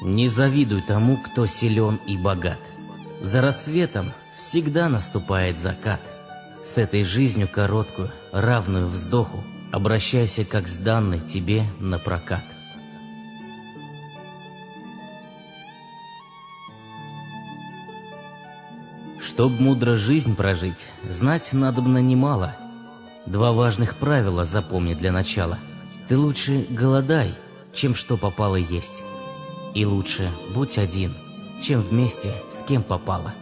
Не завидуй тому, кто силен и богат. За рассветом всегда наступает закат. С этой жизнью короткую, равную вздоху, обращайся как с данной тебе на прокат. Чтоб мудро жизнь прожить, знать надобно немало. Два важных правила запомни для начала. Ты лучше голодай, чем что попало есть. И лучше будь один, чем вместе с кем попало.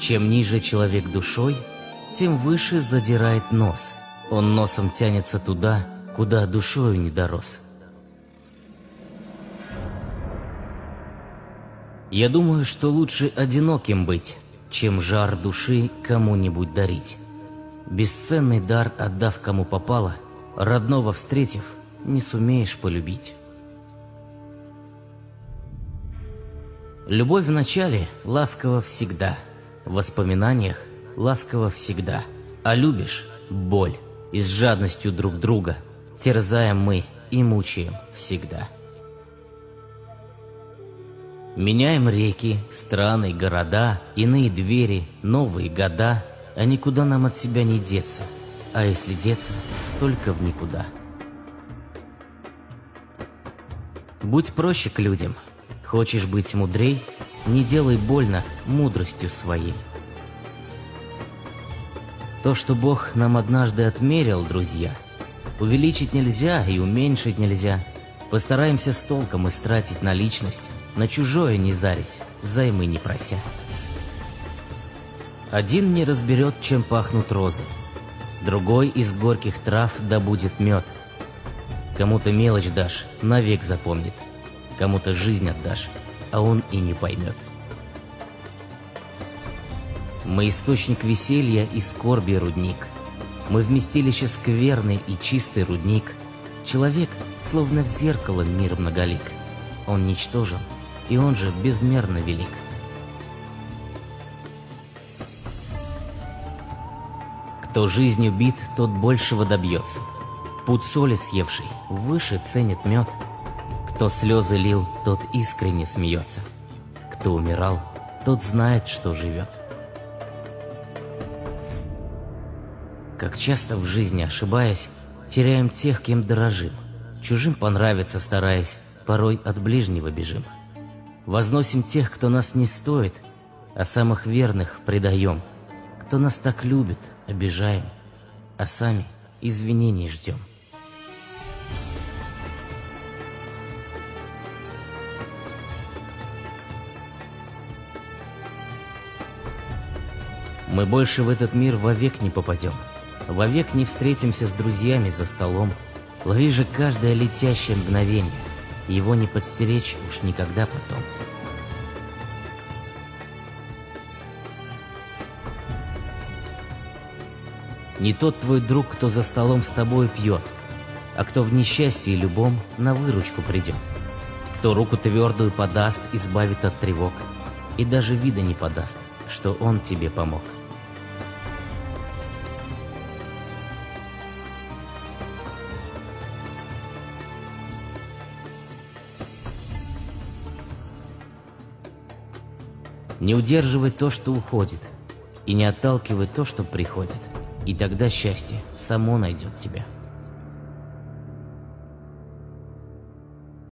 Чем ниже человек душой, тем выше задирает нос. Он носом тянется туда, куда душою не дорос. Я думаю, что лучше одиноким быть, чем жар души кому-нибудь дарить. Бесценный дар, отдав кому попало, родного встретив, не сумеешь полюбить. Любовь в начале ласкова всегда, в воспоминаниях ласково всегда. А любишь — боль, и с жадностью друг друга терзаем мы и мучаем всегда. Меняем реки, страны, города, иные двери, новые года, а никуда нам от себя не деться, а если деться, только в никуда. Будь проще к людям. Хочешь быть мудрей, не делай больно мудростью своей. То, что Бог нам однажды отмерил, друзья, увеличить нельзя и уменьшить нельзя. Постараемся с толком истратить наличность, на чужое не зарись, взаймы не прося. Один не разберет, чем пахнут розы, другой из горьких трав добудет мед. Кому-то мелочь дашь, навек запомнит, кому-то жизнь отдашь, а он и не поймет. Мы источник веселья и скорби рудник, мы вместилище скверный и чистый рудник. Человек, словно в зеркало мир многолик, он ничтожен, и он же безмерно велик. Кто жизнью бит, тот большего добьется. Пуд соли съевший выше ценит мед. Кто слезы лил, тот искренне смеется. Кто умирал, тот знает, что живет. Как часто в жизни, ошибаясь, теряем тех, кем дорожим. Чужим понравиться стараясь, порой от ближнего бежим. Возносим тех, кто нас не стоит, а самых верных предаем. Кто нас так любит, обижаем, а сами извинений ждем. Мы больше в этот мир вовек не попадем, вовек не встретимся с друзьями за столом. Лови же каждое летящее мгновение, его не подстеречь уж никогда потом. Не тот твой друг, кто за столом с тобой пьет, а кто в несчастье любом на выручку придет. Кто руку твердую подаст, избавит от тревог, и даже вида не подаст, что он тебе помог. Не удерживай то, что уходит, и не отталкивай то, что приходит, и тогда счастье само найдет тебя.